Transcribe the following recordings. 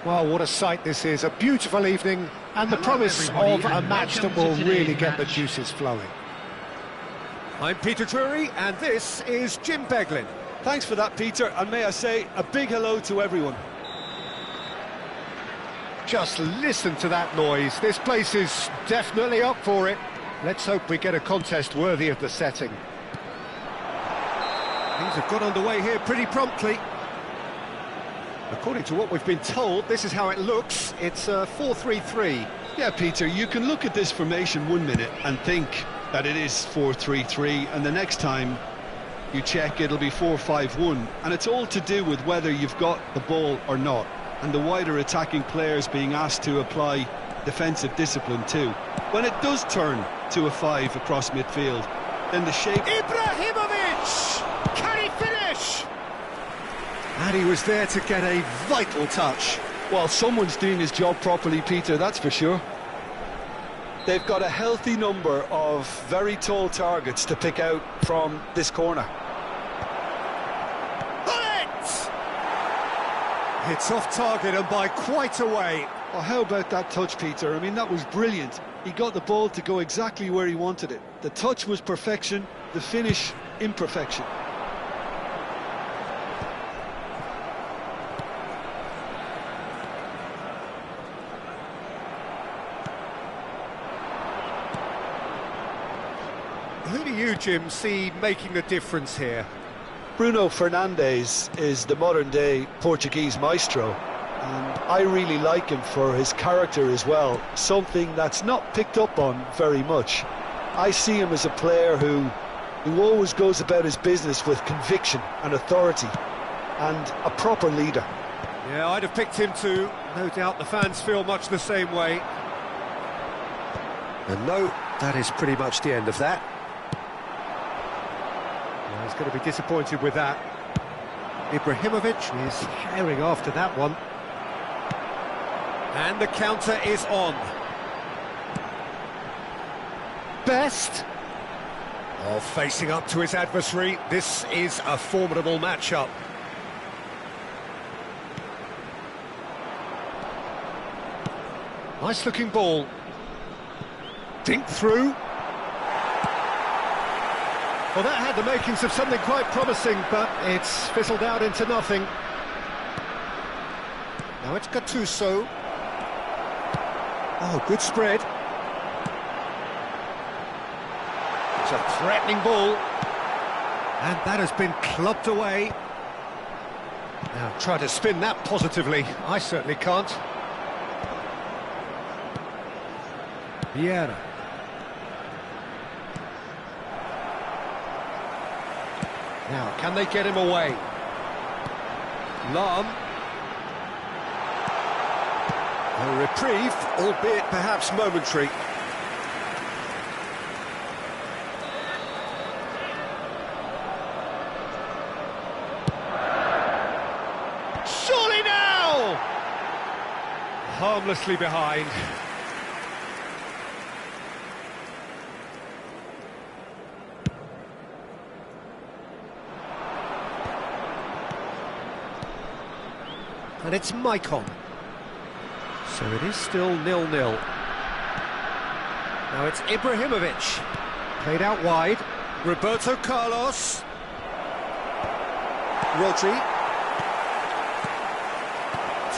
Well, what a sight this is. A beautiful evening and the promise of a match that will really get the juices flowing. I'm Peter Drury and this is Jim Beglin. Thanks for that, Peter, and may I say a big hello to everyone. Just listen to that noise. This place is definitely up for it. Let's hope we get a contest worthy of the setting. Things have got underway here pretty promptly. According to what we've been told, this is how it looks. It's a 4-3-3. Yeah, Peter, you can look at this formation 1 minute and think that it is 4-3-3, and the next time you check it'll be 4-5-1, and it's all to do with whether you've got the ball or not, and the wider attacking players being asked to apply defensive discipline too. When it does turn to a 5 across midfield, then the shape... Ibrahimovic! Can he finish? And he was there to get a vital touch. Well, someone's doing his job properly, Peter, that's for sure. They've got a healthy number of very tall targets to pick out from this corner. Bullet! It's off target and by quite a way. Well, how about that touch, Peter? I mean, that was brilliant. He got the ball to go exactly where he wanted it. The touch was perfection, the finish imperfection. Who do you, Jim, see making the difference here? Bruno Fernandes is the modern-day Portuguese maestro, and I really like him for his character as well, something that's not picked up on very much. I see him as a player who always goes about his business with conviction and authority, and a proper leader. Yeah, I'd have picked him too. No doubt the fans feel much the same way. And no, that is pretty much the end of that. He's going to be disappointed with that. Ibrahimovic is herring after that one. And the counter is on. Best. Oh, facing up to his adversary. This is a formidable matchup. Nice looking ball. Dink through. Well, that had the makings of something quite promising, but it's fizzled out into nothing. Now it's Gattuso. Oh, good spread. It's a threatening ball. And that has been clubbed away. Now try to spin that positively. I certainly can't. Vieira. Now, can they get him away? Lahm. A reprieve, albeit perhaps momentary. Surely now! Harmlessly behind. And it's Maicon. So it is still 0-0. Now it's Ibrahimovic. Played out wide. Roberto Carlos. Rodri.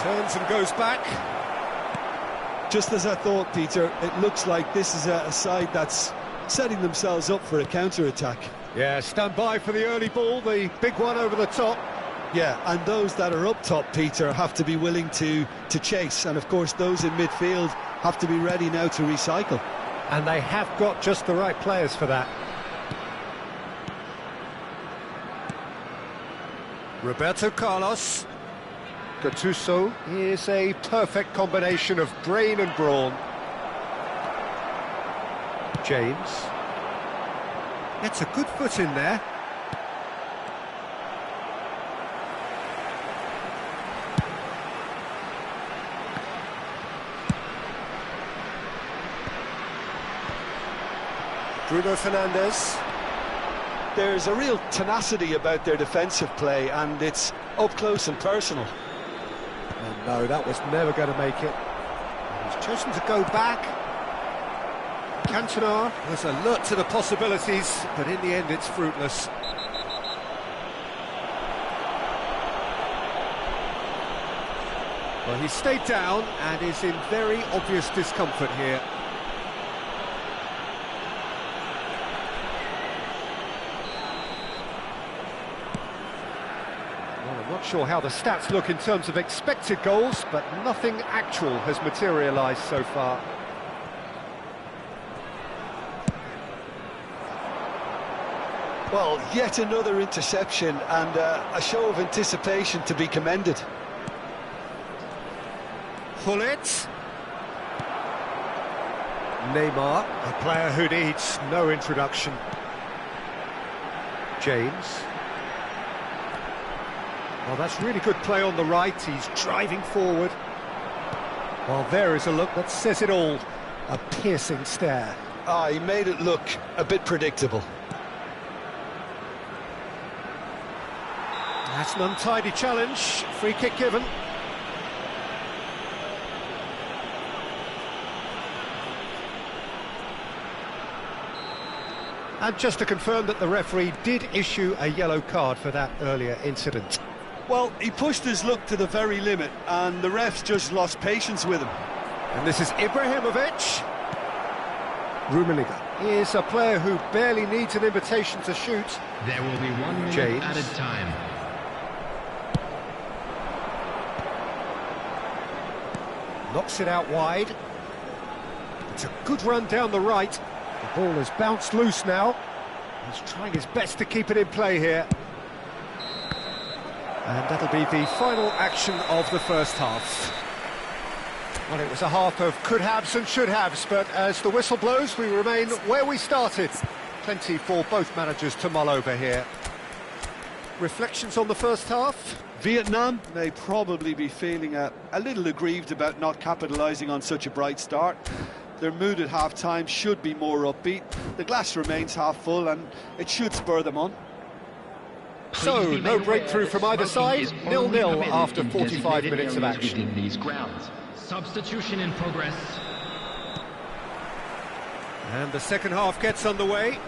Turns and goes back. Just as I thought, Peter, it looks like this is a side that's setting themselves up for a counter-attack. Yeah, stand by for the early ball, the big one over the top. Yeah, and those that are up top, Peter, have to be willing to chase, and of course those in midfield have to be ready now to recycle. And they have got just the right players for that. Roberto Carlos. Gattuso is a perfect combination of brain and brawn. James. Gets a good foot in there. Bruno Fernandes. There's a real tenacity about their defensive play, and it's up close and personal. And No, that was never going to make it. He's chosen to go back. Cantona was alert to the possibilities, but in the end it's fruitless. Well, he stayed down and is in very obvious discomfort here. Well, I'm not sure how the stats look in terms of expected goals, but nothing actual has materialised so far. Well, yet another interception and a show of anticipation to be commended. Gullit. Neymar, a player who needs no introduction. James. Well, that's really good play on the right, he's driving forward. Well, there is a look that says it all. A piercing stare. Ah, he made it look a bit predictable. That's an untidy challenge, free kick given. And just to confirm that the referee did issue a yellow card for that earlier incident. Well, he pushed his luck to the very limit, and the refs just lost patience with him. And this is Ibrahimovic. Rummenigge is a player who barely needs an invitation to shoot. There will be 1 minute James. added time. Knocks it out wide. It's a good run down the right. The ball has bounced loose now. He's trying his best to keep it in play here. And that'll be the final action of the first half. Well, it was a half of could-haves and should-haves, but as the whistle blows, we remain where we started. Plenty for both managers to mull over here. Reflections on the first half? Vietnam may probably be feeling a little aggrieved about not capitalising on such a bright start. Their mood at half-time should be more upbeat. The glass remains half full and it should spur them on. So, no breakthrough from either side, 0-0 after 45 minutes of action. Within these grounds. Substitution in progress. And the second half gets underway.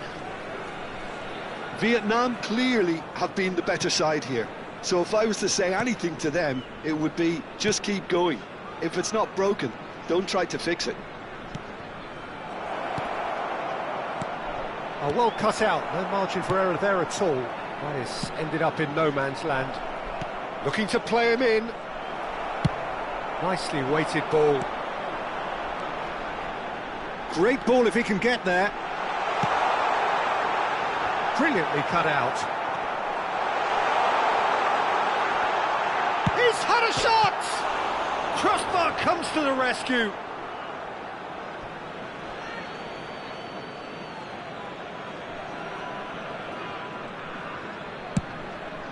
Vietnam clearly have been the better side here. So if I was to say anything to them, it would be just keep going. If it's not broken, don't try to fix it. Oh, well cut out, no margin for error there at all. That is ended up in no man's land. Looking to play him in. Nicely weighted ball. Great ball if he can get there. Brilliantly cut out. He's had a shot! Crossbar comes to the rescue.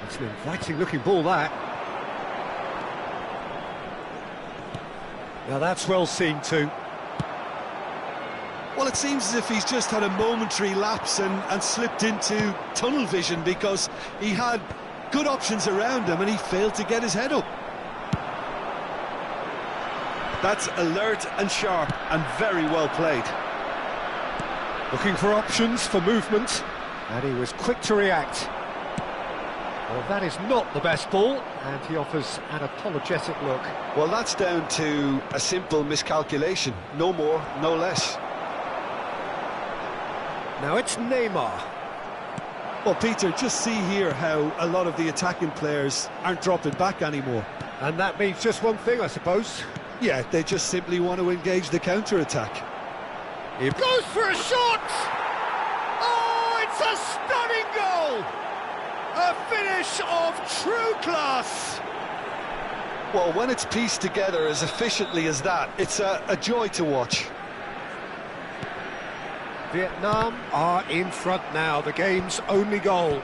It's an inviting looking ball, that. Now that's well seen too. Well, it seems as if he's just had a momentary lapse and slipped into tunnel vision because he had good options around him and he failed to get his head up. That's alert and sharp and very well played. Looking for options for movement, and he was quick to react. Well, that is not the best ball, and he offers an apologetic look. Well, that's down to a simple miscalculation. No more, no less. Now it's Neymar. Well, Peter, just see here how a lot of the attacking players aren't dropping back anymore. And that means just one thing, I suppose. Yeah, they just simply want to engage the counter-attack. He goes for a shot! Oh, it's a stunning goal! A finish of true class! Well, when it's pieced together as efficiently as that, it's a joy to watch. Vietnam are in front now, the game's only goal.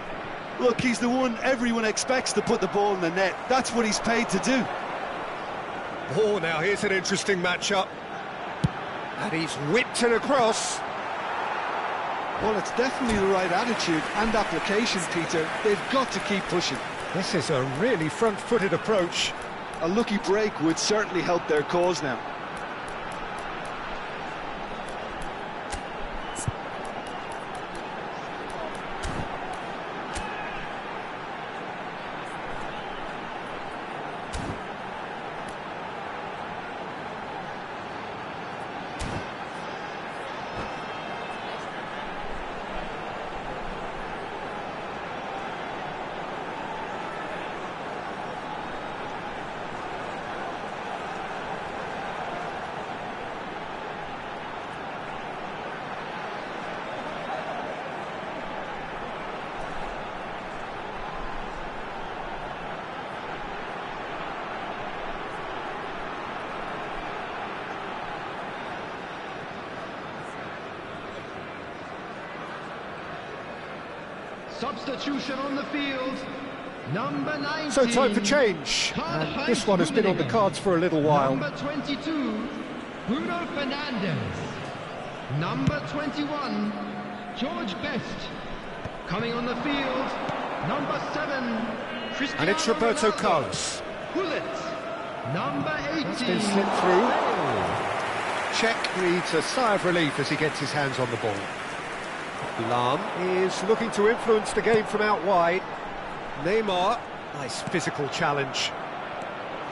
Look, he's the one everyone expects to put the ball in the net. That's what he's paid to do. Oh, now here's an interesting matchup. And he's whipped it across. Well, it's definitely the right attitude and application, Peter. They've got to keep pushing. This is a really front-footed approach. A lucky break would certainly help their cause now. Substitution on the field, number 19. So time for change. And this one has been on the cards for a little while. Number 22, Bruno Fernandes. Number 21, George Best. Coming on the field, number 7, Cristiano And it's Roberto Ronaldo. Carlos. Gullit, number 18. That's been slipped through. Czech needs a sigh of relief as he gets his hands on the ball. Lahm is looking to influence the game from out wide. Neymar, nice physical challenge.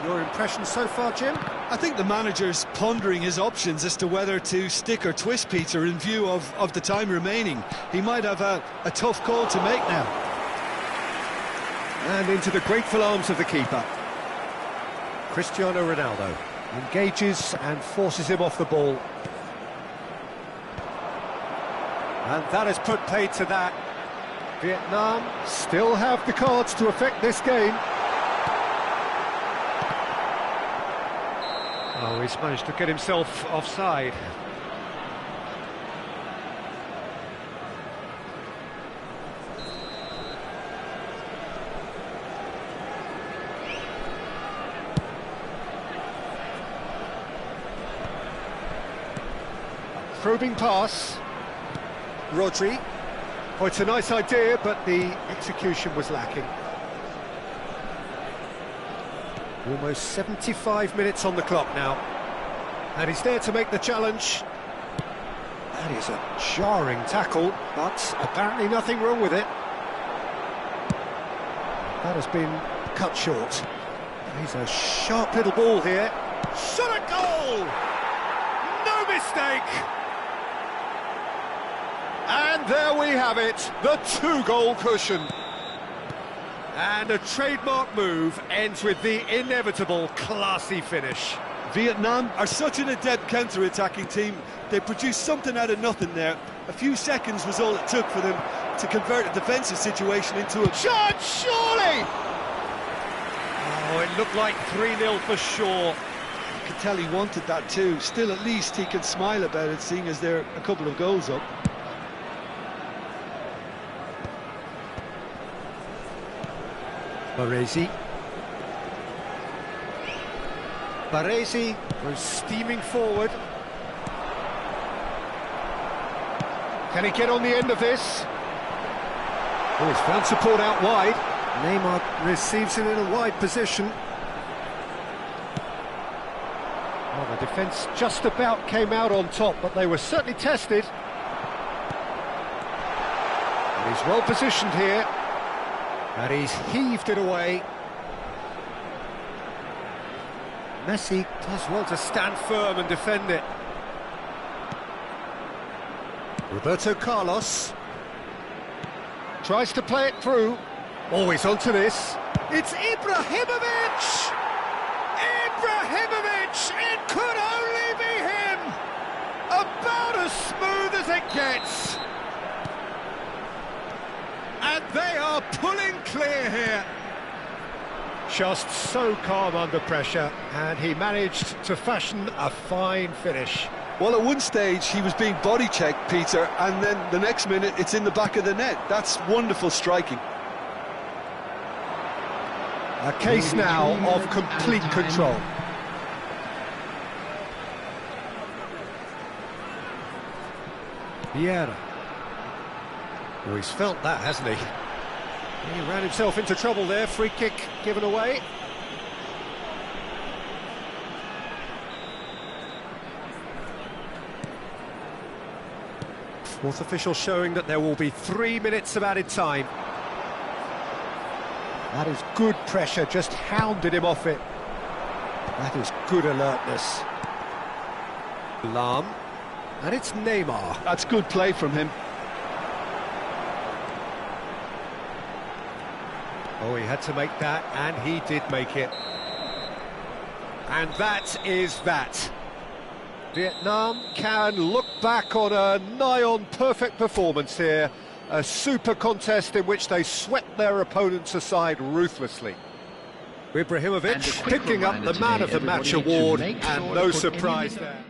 Your impression so far, Jim? I think the manager's pondering his options as to whether to stick or twist Peter in view of the time remaining. He might have a tough call to make now. And into the grateful arms of the keeper. Cristiano Ronaldo engages and forces him off the ball. And that has put paid to that. Vietnam still have the cards to affect this game. Oh, he's managed to get himself offside. Probing pass. Rodri. Oh, it's a nice idea, but the execution was lacking. Almost 75 minutes on the clock now. And he's there to make the challenge. That is a jarring tackle, but apparently nothing wrong with it. That has been cut short. He's a sharp little ball here. Shot at goal! No mistake! And there we have it, the two-goal cushion. And a trademark move ends with the inevitable classy finish. Vietnam are such an adept counter-attacking team. They produced something out of nothing there. A few seconds was all it took for them to convert a defensive situation into a chance, surely! Oh, it looked like 3-0 for sure. You could tell he wanted that too. Still, at least he can smile about it, seeing as they're a couple of goals up. Baresi. Baresi was steaming forward. Can he get on the end of this? Oh, he's found support out wide. Neymar receives it in a wide position. Well, the defence just about came out on top, but they were certainly tested. And he's well positioned here. And he's heaved it away. Messi does well to stand firm and defend it. Roberto Carlos tries to play it through. Always onto this. It's Ibrahimovic! Ibrahimovic! It could only be him! About as smooth as it gets. And they are pulling clear here. Just so calm under pressure, and he managed to fashion a fine finish. Well, at one stage he was being body checked, Peter, and then the next minute it's in the back of the net. That's wonderful striking. A case now of complete control. Vieira. Oh, he's felt that, hasn't he? He ran himself into trouble there. Free kick given away. Sports official showing that there will be 3 minutes of added time. That is good pressure, just hounded him off it. That is good alertness. Lahm, and it's Neymar. That's good play from him. Oh, he had to make that, and he did make it. And that is that. Vietnam can look back on a nigh-on perfect performance here. A super contest in which they swept their opponents aside ruthlessly. Ibrahimovic picking up the Man of the Match award, and no surprise there.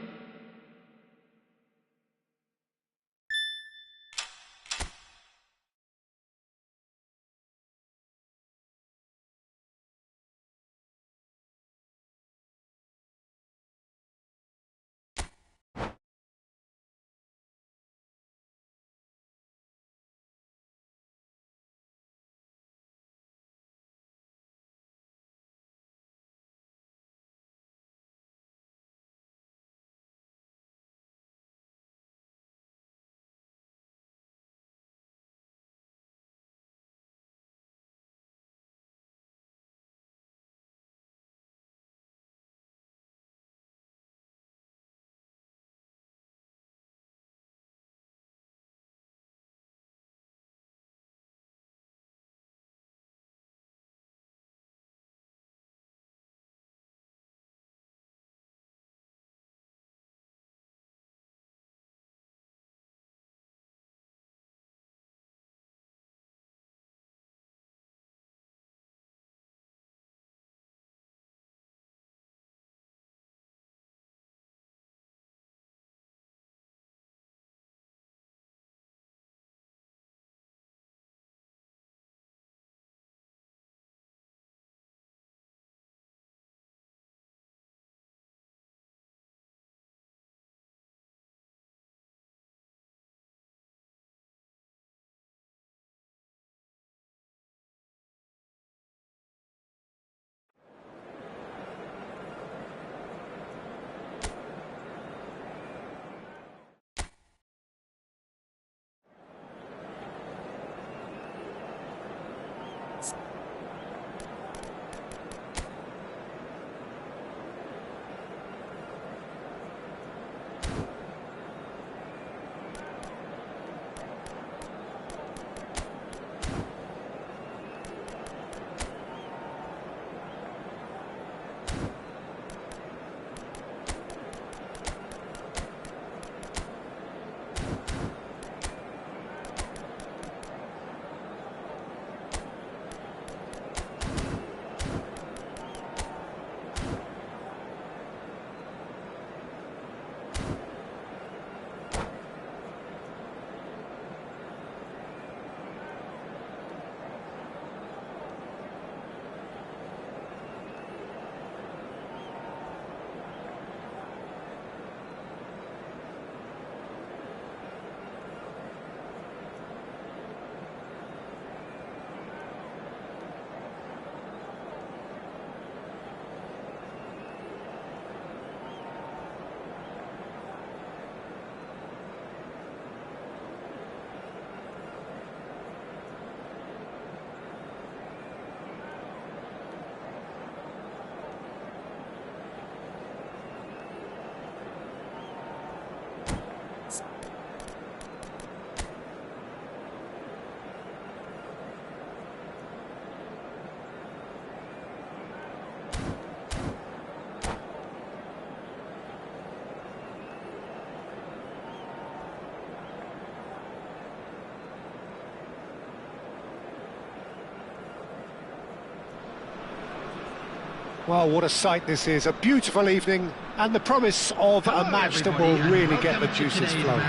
Well, what a sight this is. A beautiful evening and the promise of a match that will really get the juices flowing.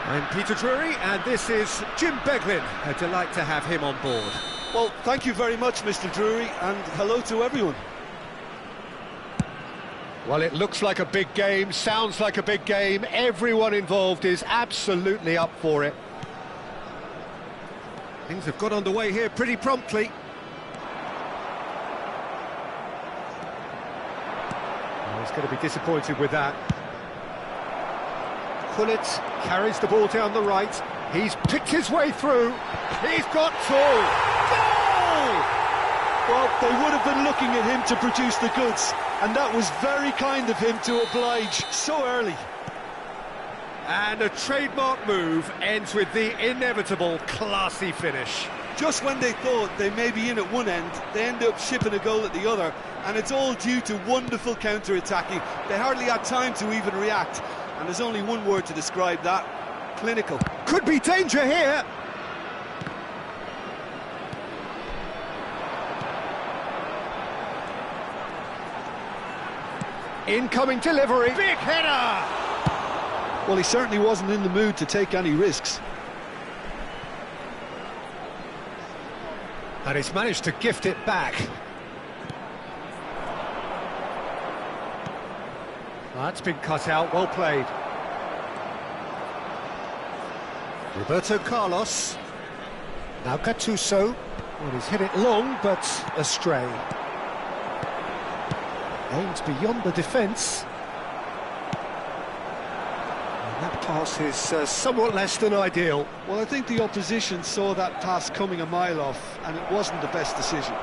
I'm Peter Drury and this is Jim Beglin. A delight to have him on board. Well, thank you very much, Mr. Drury, and hello to everyone. Well, it looks like a big game, sounds like a big game. Everyone involved is absolutely up for it. Things have got underway here pretty promptly. Oh, he's going to be disappointed with that. Gullit carries the ball down the right. He's picked his way through. He's got two. Goal! Well, they would have been looking at him to produce the goods, and that was very kind of him to oblige so early. And a trademark move ends with the inevitable classy finish. Just when they thought they may be in at one end, they end up shipping a goal at the other, and it's all due to wonderful counter-attacking. They hardly had time to even react, and there's only one word to describe that: clinical. Could be danger here. Incoming delivery. Big header! Well, he certainly wasn't in the mood to take any risks. And he's managed to gift it back. That's been cut out, well played. Roberto Carlos. Now Gattuso. Well, he's hit it long, but astray. Aims beyond the defence. And that pass is somewhat less than ideal. Well, I think the opposition saw that pass coming a mile off, and it wasn't the best decision.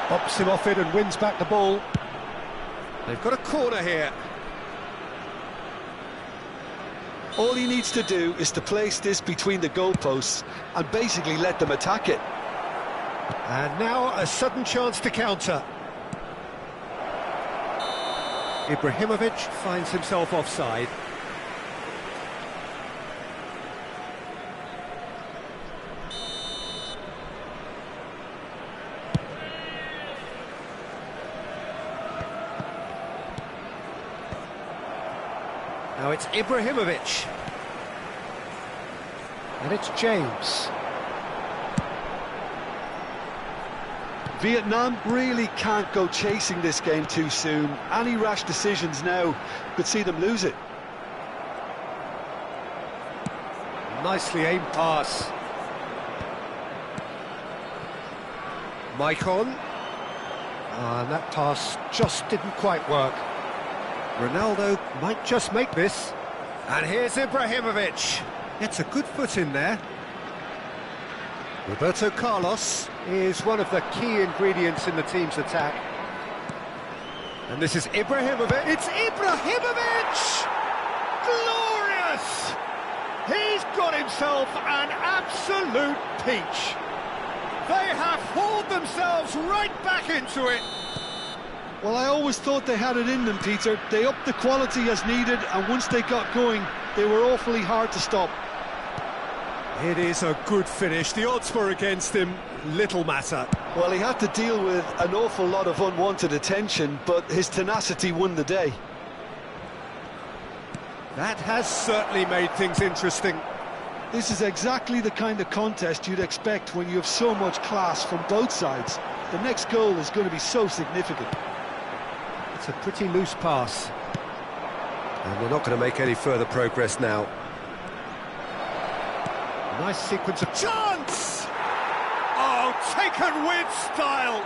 Bops him off it and wins back the ball. They've got a corner here. All he needs to do is to place this between the goalposts and basically let them attack it. And now a sudden chance to counter. Ibrahimovic finds himself offside. Now it's Ibrahimovic. And it's James. Vietnam really can't go chasing this game too soon. Any rash decisions now could see them lose it. Nicely aimed pass. Maicon. And that pass just didn't quite work. Ronaldo might just make this. And here's Ibrahimovic. Gets a good foot in there. Roberto Carlos is one of the key ingredients in the team's attack. And this is Ibrahimovic. It's Ibrahimovic! Glorious! He's got himself an absolute peach. They have hauled themselves right back into it. Well, I always thought they had it in them, Peter. They upped the quality as needed, and once they got going, they were awfully hard to stop. It is a good finish. The odds were against him, little matter. Well, he had to deal with an awful lot of unwanted attention, but his tenacity won the day. That has certainly made things interesting. This is exactly the kind of contest you'd expect when you have so much class from both sides. The next goal is going to be so significant. It's a pretty loose pass. And they're not going to make any further progress now. Nice sequence of chance! Oh, taken with style!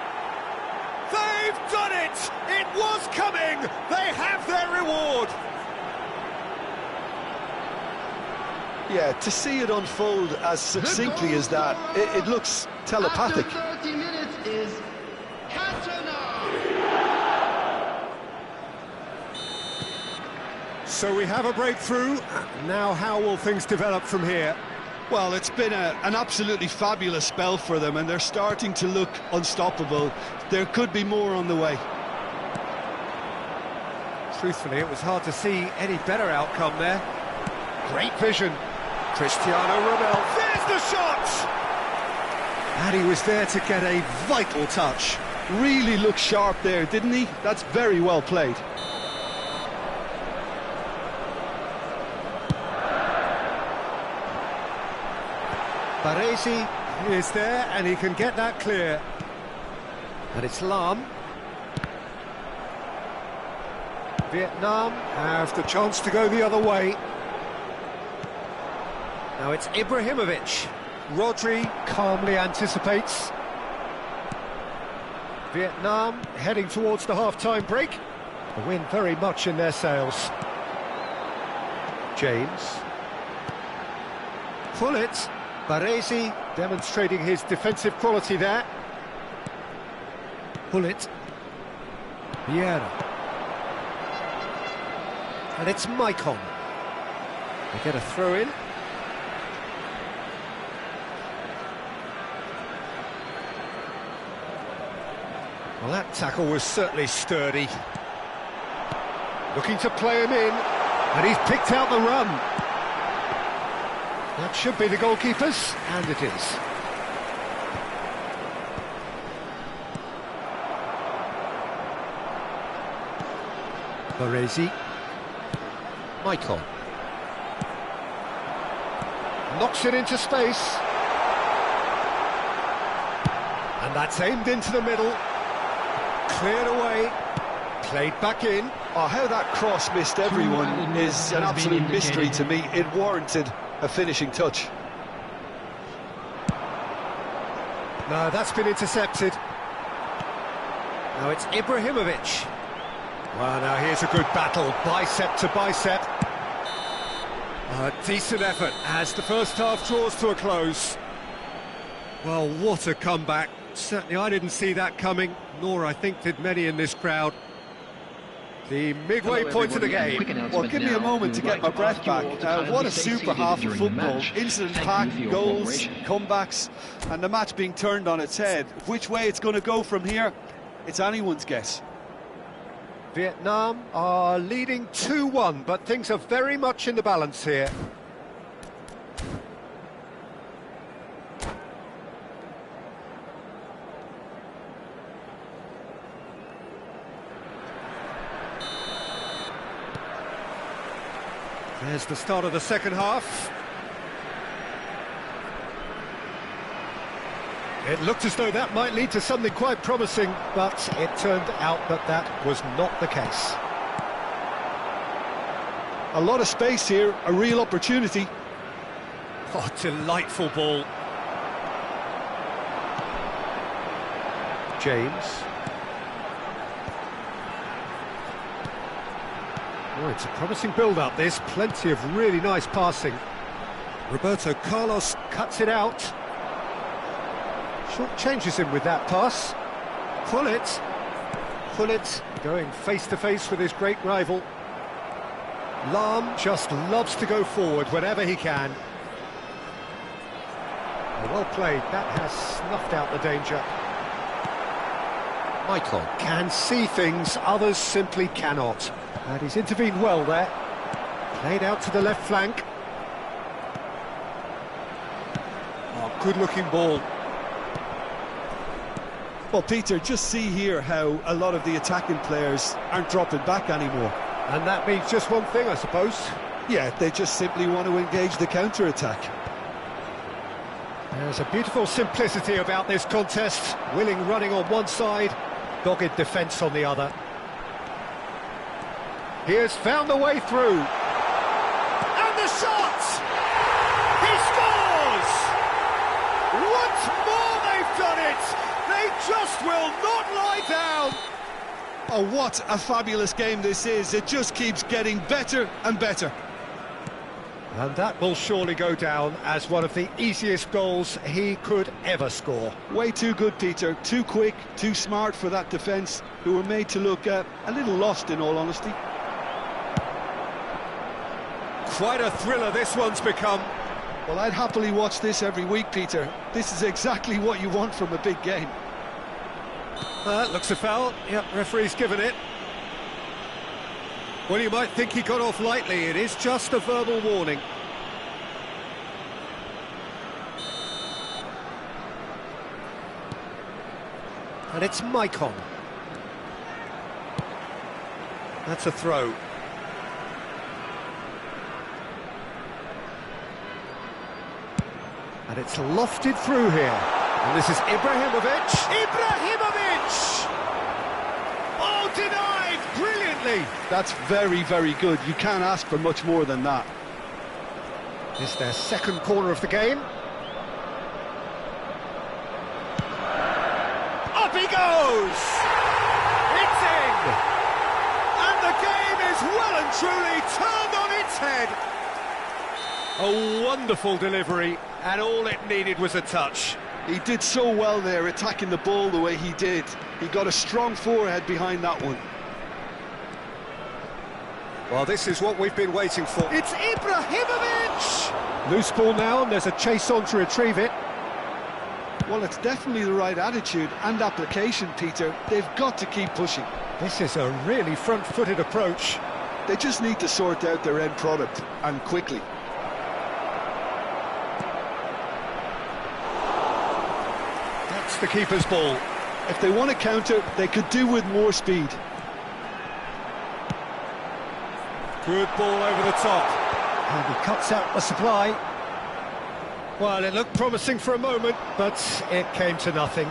They've done it! It was coming! They have their reward! Yeah, to see it unfold as succinctly as that, it looks telepathic. After 30 minutes is Cantona. So we have a breakthrough. Now how will things develop from here? Well, it's been an absolutely fabulous spell for them, and they're starting to look unstoppable. There could be more on the way. Truthfully, it was hard to see any better outcome there. Great vision. Cristiano Ronaldo. There's the shot! And he was there to get a vital touch. Really looked sharp there, didn't he? That's very well played. Baresi is there, and he can get that clear. And it's Lam. Vietnam have the chance to go the other way. Now it's Ibrahimovic. Rodri calmly anticipates. Vietnam heading towards the half-time break. The wind very much in their sails. James. Pullet. Baresi demonstrating his defensive quality there. Pullet. Vieira. And it's Maicon. They get a throw in. Well, that tackle was certainly sturdy. Looking to play him in, and he's picked out the run. That should be the goalkeeper's, and it is. Baresi. Maicon. Knocks it into space. And that's aimed into the middle. Cleared away. Played back in. Oh, how that cross missed everyone is an absolute mystery to me. It warranted a finishing touch. No, that's been intercepted. Now it's Ibrahimovic. Well, now here's a good battle, bicep to bicep. A decent effort as the first half draws to a close. Well, what a comeback. Certainly I didn't see that coming, nor I think did many in this crowd. The midway point of the game. Well, give me a moment to get my breath back. What a super half of football. Incident-packed goals, comebacks, and the match being turned on its head. Which way it's going to go from here, it's anyone's guess. Vietnam are leading 2-1, but things are very much in the balance here. There's the start of the second half. It looked as though that might lead to something quite promising, but it turned out that that was not the case. A lot of space here, a real opportunity. Oh, delightful ball. James. Oh, it's a promising build-up, this. Plenty of really nice passing. Roberto Carlos cuts it out. Short changes him with that pass. Pullet going face-to-face with his great rival. Lahm just loves to go forward whenever he can. Well played, that has snuffed out the danger. Maicon can see things others simply cannot. And he's intervened well there. Played out to the left flank. Oh, good-looking ball. Well, Peter, just see here how a lot of the attacking players aren't dropping back anymore. And that means just one thing, I suppose. Yeah, they just simply want to engage the counter-attack. There's a beautiful simplicity about this contest. Willing running on one side, dogged defence on the other. He has found the way through. And the shot! He scores! Once more they've done it! They just will not lie down! Oh, what a fabulous game this is. It just keeps getting better and better. And that will surely go down as one of the easiest goals he could ever score. Way too good, Peter. Too quick, too smart for that defence, who were made to look a little lost, in all honesty. Quite a thriller this one's become. Well, I'd happily watch this every week, Peter. This is exactly what you want from a big game. Looks a foul. Yep, referee's given it. Well, you might think he got off lightly. It is just a verbal warning. And it's Maicon. That's a throw. And it's lofted through here. And this is Ibrahimovic. Ibrahimovic! Oh, denied brilliantly. That's very, very good. You can't ask for much more than that. It's their second corner of the game. Up he goes! It's in! And the game is well and truly turned on its head. A wonderful delivery, and all it needed was a touch. He did so well there, attacking the ball the way he did. He got a strong forehead behind that one. Well, this is what we've been waiting for. It's Ibrahimovic! Loose ball now, and there's a chase on to retrieve it. Well, it's definitely the right attitude and application, Peter. They've got to keep pushing. This is a really front-footed approach. They just need to sort out their end product, and quickly. That's the keeper's ball. If they want to counter, they could do with more speed. Good ball over the top. And he cuts out the supply. Well, it looked promising for a moment, but it came to nothing.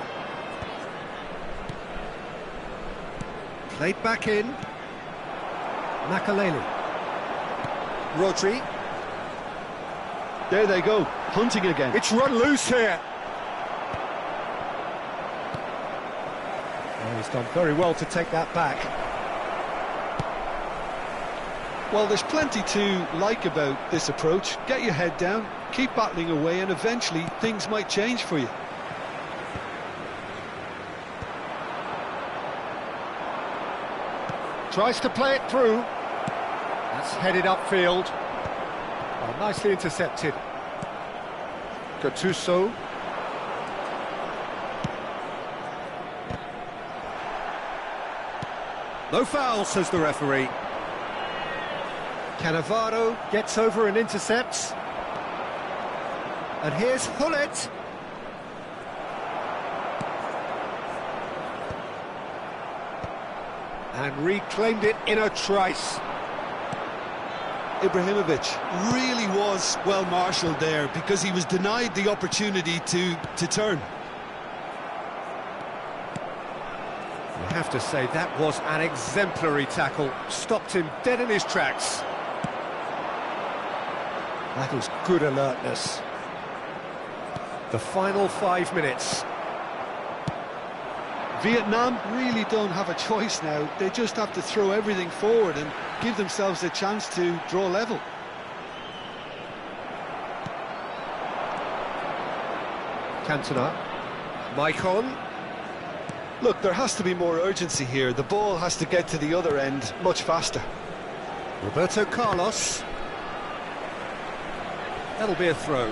Played back in. Makaleli. Rodri. There they go, hunting again. It's run loose here. Well, he's done very well to take that back. Well, there's plenty to like about this approach. Get your head down, keep battling away, and eventually things might change for you. Tries to play it through. That's headed upfield. Oh, nicely intercepted. Gattuso. No foul, says the referee. Cannavaro gets over and intercepts. And here's Hullet. And reclaimed it in a trice. Ibrahimovic really was well marshalled there because he was denied the opportunity to turn. You have to say that was an exemplary tackle. Stopped him dead in his tracks. That is good alertness. The final 5 minutes. Vietnam really don't have a choice now. They just have to throw everything forward and give themselves a chance to draw level. Cantona. Maicon. Look, there has to be more urgency here. The ball has to get to the other end much faster. Roberto Carlos. That'll be a throw.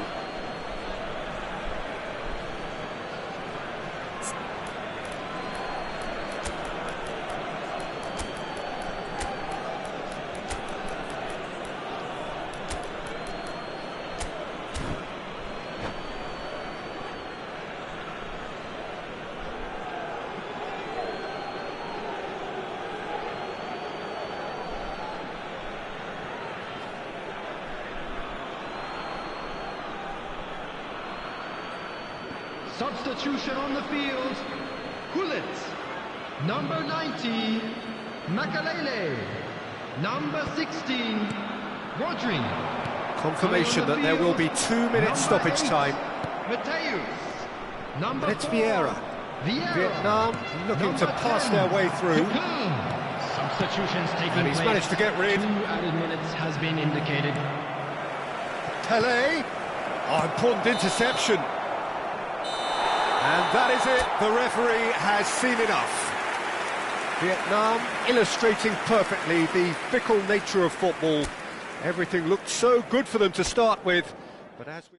Substitution on the field. Hullet. Number 90, Makaleli. Number 16, Rodri. Confirmation that there will be 2 minutes stoppage time. Mateus. Number And it's 4, Vieira. Vietnam looking to pass their way through. Substitutions taking And he's place. managed to get rid. 2 added minutes has been indicated. Pele. Oh, important interception. And that is it. The referee has seen enough. Vietnam illustrating perfectly the fickle nature of football. Everything looked so good for them to start with, but as we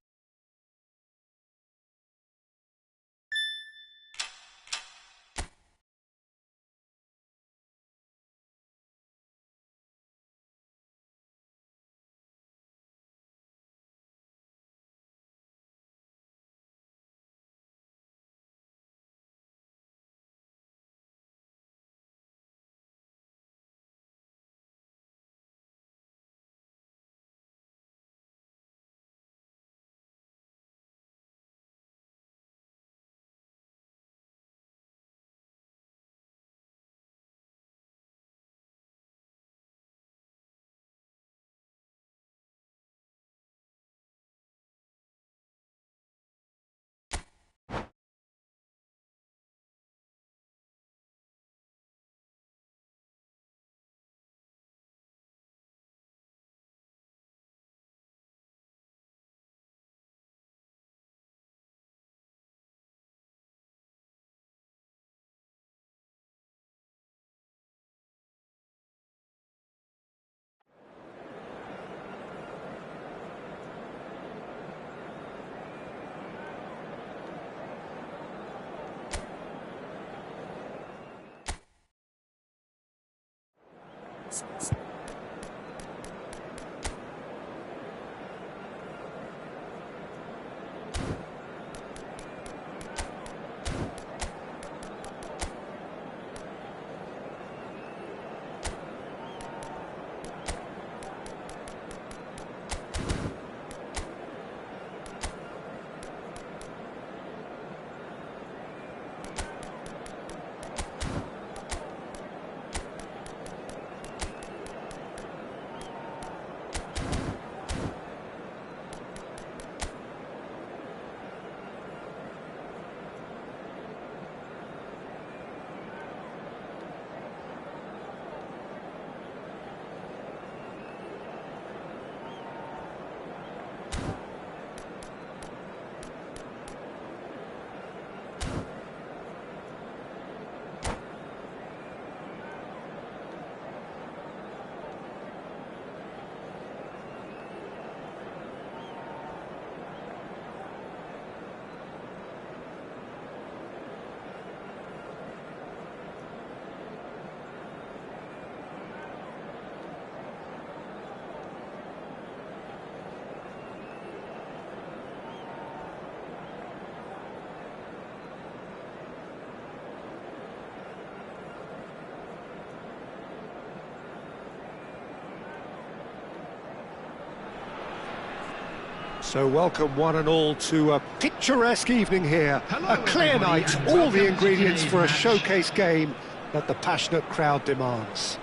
So welcome one and all to a picturesque evening here. Hello, A clear everybody, night, and all welcome the to ingredients today's for a match. showcase game that the passionate crowd demands.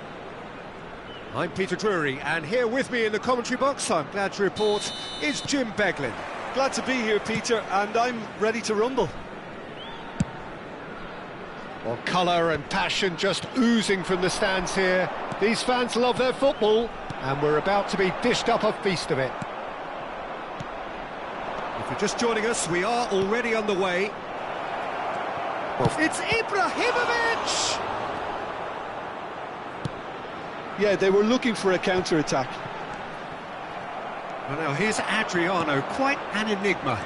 I'm Peter Drury, and here with me in the commentary box, I'm glad to report, is Jim Beglin. Glad to be here, Peter, and I'm ready to rumble. Well, colour and passion just oozing from the stands here. These fans love their football, and we're about to be dished up a feast of it. If you're just joining us, we are already underway. It's Ibrahimovic! Yeah, they were looking for a counter-attack. Well, now here's Adriano, quite an enigma.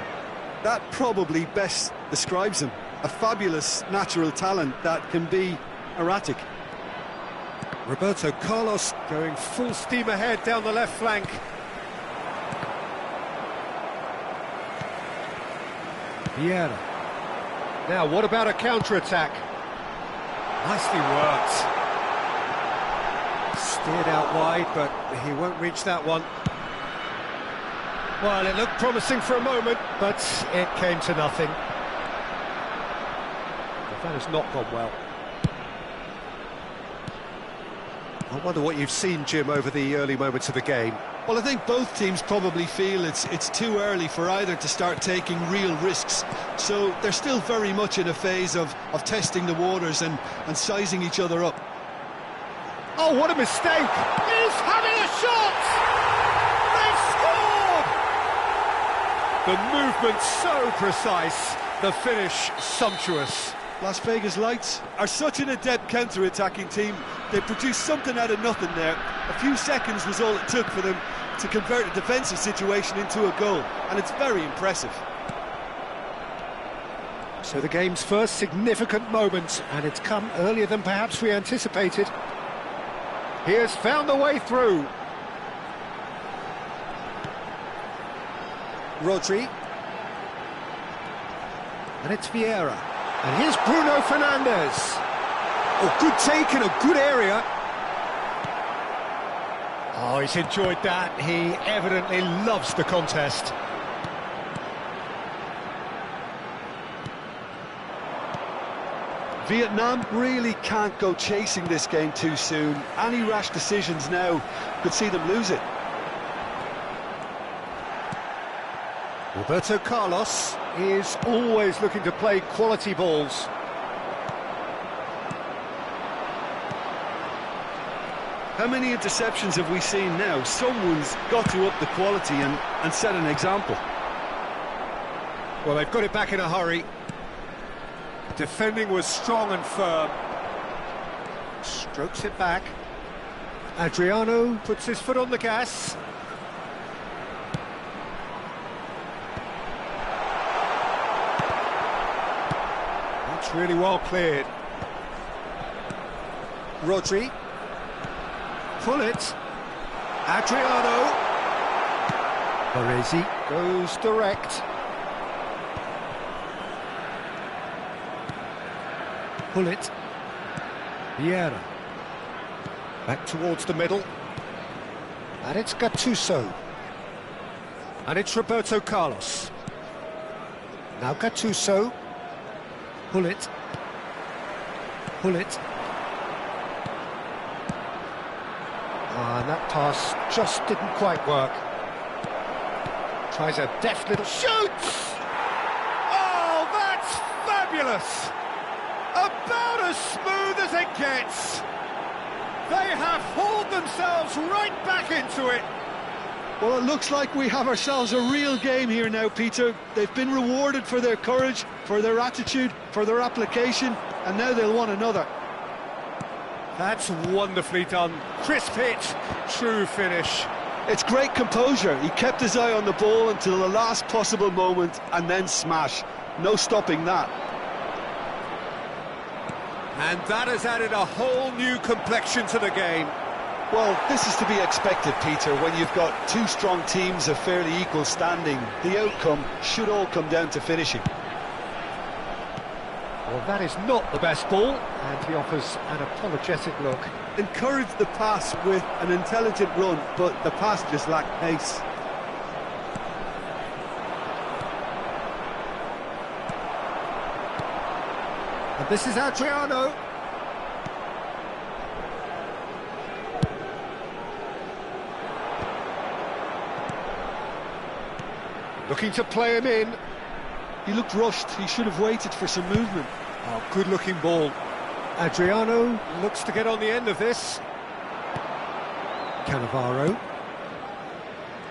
That probably best describes him. A fabulous natural talent that can be erratic. Roberto Carlos going full steam ahead down the left flank. Vieira. Now, what about a counter-attack? Nicely worked. Steered out wide, but he won't reach that one. Well, it looked promising for a moment, but it came to nothing. That has not gone well. I wonder what you've seen, Jim, over the early moments of the game. Well, I think both teams probably feel it's too early for either to start taking real risks. So they're still very much in a phase of testing the waters and sizing each other up. Oh, what a mistake! He's having a shot! They've scored! The movement so precise, the finish sumptuous. Las Vegas Lights are such an adept counter-attacking team. They produced something out of nothing there. A few seconds was all it took for them to convert a defensive situation into a goal, and it's very impressive. So the game's first significant moment, and it's come earlier than perhaps we anticipated. He has found the way through. Rodri. And it's Vieira. And here's Bruno Fernandes. Oh, good take in a good area. Oh, he's enjoyed that. He evidently loves the contest. Vietnam really can't go chasing this game too soon. Any rash decisions now could see them lose it. Roberto Carlos is always looking to play quality balls. How many interceptions have we seen now? Someone's got to up the quality and set an example. Well, they've got it back in a hurry. Defending was strong and firm. Strokes it back. Adriano puts his foot on the gas. That's really well cleared. Rodri. Pull it. Adriano. Baresi goes direct. Pull it. Vieira. Back towards the middle. And it's Gattuso. And it's Roberto Carlos. Now Gattuso. Pull it. Pull it. And that pass just didn't quite work. Tries a deft little shoots! Oh, that's fabulous! About as smooth as it gets. They have hauled themselves right back into it. Well, it looks like we have ourselves a real game here now, Peter. They've been rewarded for their courage, for their attitude, for their application, and now they'll want another. That's wonderfully done. Crisp hit, true finish. It's great composure. He kept his eye on the ball until the last possible moment and then smash. No stopping that. And that has added a whole new complexion to the game. Well, this is to be expected, Peter, when you've got two strong teams of fairly equal standing. The outcome should all come down to finishing. Well, that is not the best ball, and he offers an apologetic look. Encouraged the pass with an intelligent run, but the pass just lacked pace. And this is Adriano. Looking to play him in. He looked rushed, he should have waited for some movement. Oh, good-looking ball. Adriano looks to get on the end of this. Cannavaro.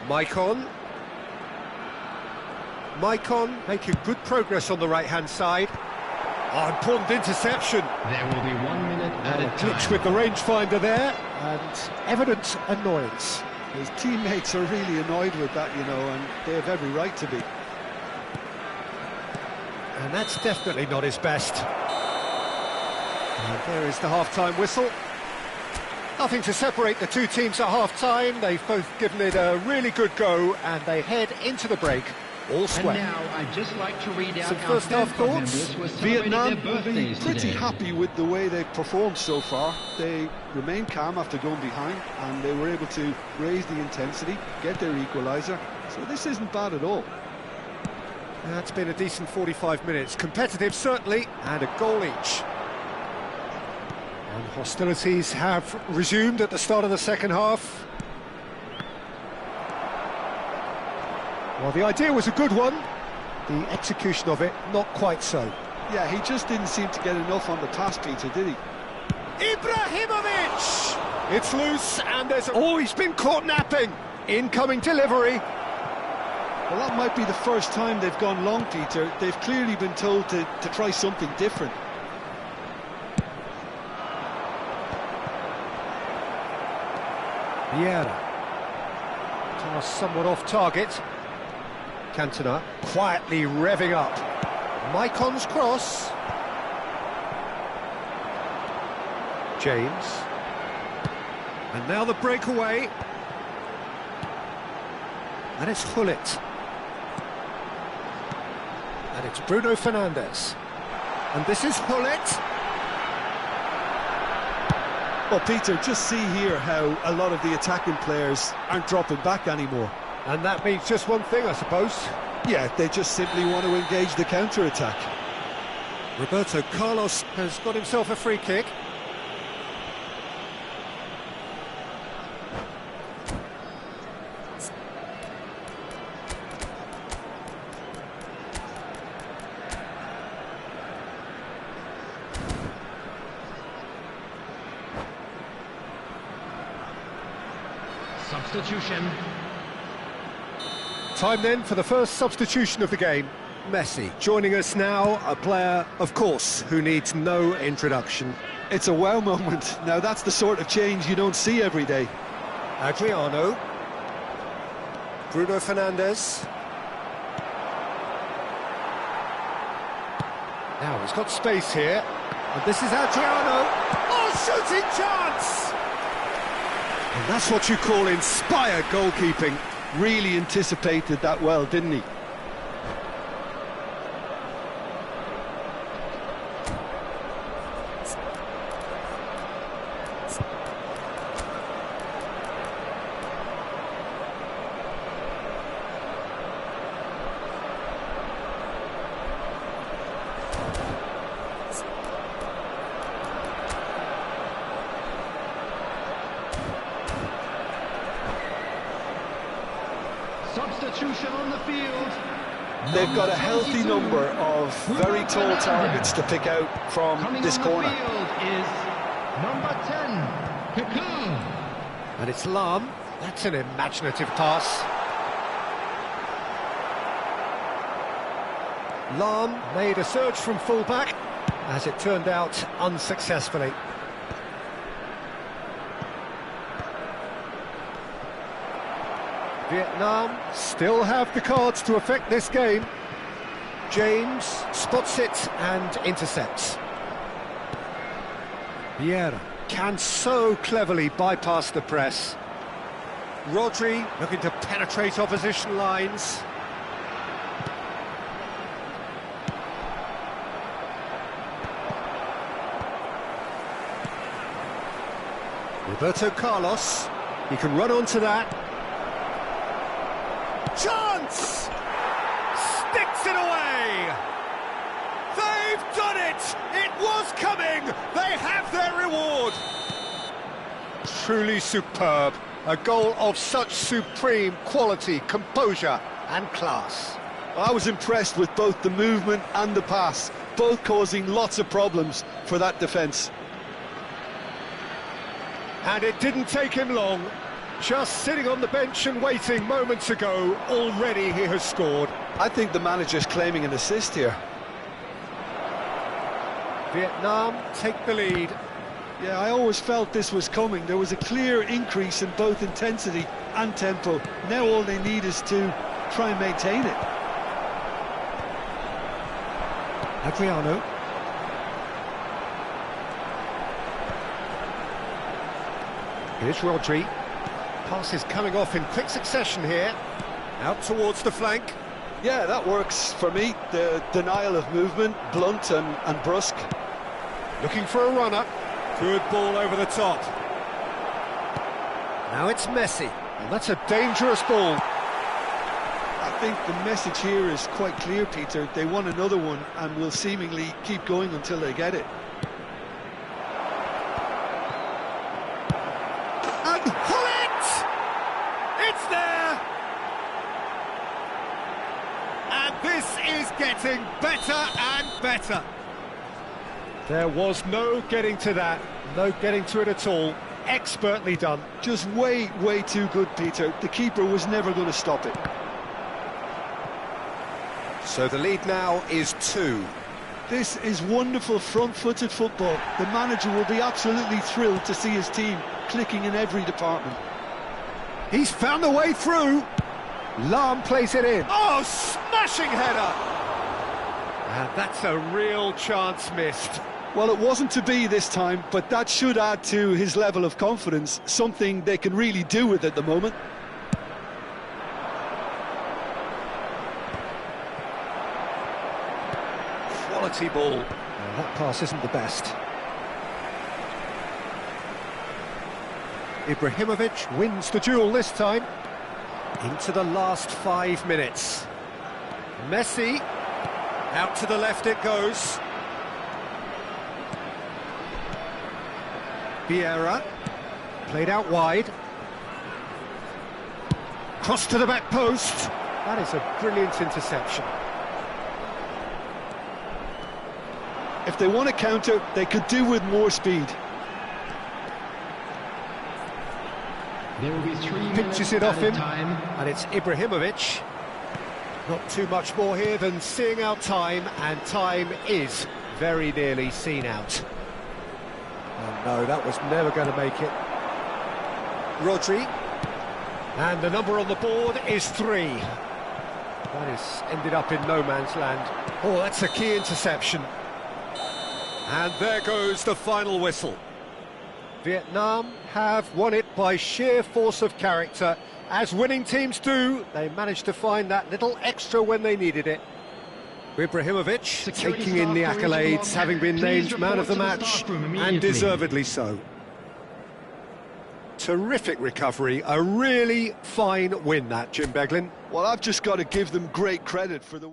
Maicon. Maicon making good progress on the right-hand side. Oh, important interception. There will be 1 minute And added a glitch time. with the rangefinder there, and evident annoyance. His teammates are really annoyed with that, you know, and they have every right to be. And that's definitely not his best. And there is the half-time whistle. Nothing to separate the two teams at half-time. They've both given it a really good go, and they head into the break all And sweat. now I'd just like to read out Some our first-half Bangkok thoughts? members who are celebrating Vietnam their will be birthdays pretty today. happy with the way they've performed so far. They remained calm after going behind, and they were able to raise the intensity, get their equaliser. So this isn't bad at all. That's been a decent 45 minutes. Competitive, certainly, and a goal each. And hostilities have resumed at the start of the second half. Well, the idea was a good one. The execution of it, not quite so. Yeah, he just didn't seem to get enough on the pass, Peter, did he? Ibrahimovic! It's loose, and there's... Oh, he's been caught napping. Incoming delivery. Well, that might be the first time they've gone long, Peter. They've clearly been told to try something different. Vieira. Pass somewhat off target. Cantona quietly revving up. Maicon's cross. James. And now the breakaway. And it's Hullet. And it's Bruno Fernandes. And this is Hullet. Well, Peter, just see here how a lot of the attacking players aren't dropping back anymore. And that means just one thing, I suppose. Yeah, they just simply want to engage the counter-attack. Roberto Carlos has got himself a free kick. Substitution. Time then for the first substitution of the game. Messi joining us now, a player, of course, who needs no introduction. It's a wow moment. Now, that's the sort of change you don't see every day. Adriano. Bruno Fernandes. Now he's got space here. And this is Adriano. Oh, shooting chance! And that's what you call inspired goalkeeping. Really anticipated that well, didn't he? Substitution on the field. They've got a healthy number of very tall targets to pick out from Coming this on the corner. field is number 10, Kaká. And it's Lam. That's an imaginative pass. Lam made a surge from fullback, as it turned out unsuccessfully. Vietnam still have the cards to affect this game. James spots it and intercepts. Vieira can so cleverly bypass the press. Rodri looking to penetrate opposition lines. Roberto Carlos, he can run onto that. Chance! Sticks it away! They've done it! It have their reward. Truly superb. A goal of such supreme quality, composure and class. I was impressed with both the movement and the pass, both causing lots of problems for that defence. And it didn't take him long. Just sitting on the bench and waiting moments ago, already he has scored. I think the manager's claiming an assist here. Vietnam take the lead. Yeah, I always felt this was coming. There was a clear increase in both intensity and tempo. Now all they need is to try and maintain it. Adriano. Here's Rodri. Pass is coming off in quick succession here. Out towards the flank. Yeah, that works for me. The denial of movement, blunt and brusque. Looking for a runner. Good ball over the top. Now it's Messi. And that's a dangerous ball. I think the message here is quite clear, Peter. They want another one and will seemingly keep going until they get it. And pull it! It's there! And this is getting better and better. There was no getting to that, no getting to it at all. Expertly done. Just way too good, Peter. The keeper was never going to stop it. So the lead now is 2. This is wonderful front-footed football. The manager will be absolutely thrilled to see his team clicking in every department. He's found a way through. Lahm plays it in. Oh, smashing header! And that's a real chance missed. Well, it wasn't to be this time, but that should add to his level of confidence, something they can really do with at the moment. Quality ball. That pass isn't the best. Ibrahimovic wins the duel this time. Into the last 5 minutes. Messi. Out to the left it goes. Vieira. Played out wide. Cross to the back post. That is a brilliant interception. If they want to counter, they could do with more speed. There will be 3 minutes Pinches it off him, time. and it's Ibrahimovic. Not too much more here than seeing out time, and time is very nearly seen out. And no, that was never going to make it. Rodri. And the number on the board is 3. That is ended up in no man's land. Oh, that's a key interception. And there goes the final whistle. Vietnam have won it by sheer force of character. As winning teams do, they managed to find that little extra when they needed it. Ibrahimovic taking in the accolades, having been named man of the match, and deservedly so. Terrific recovery, a really fine win that, Jim Beglin. Well, I've just got to give them great credit for the...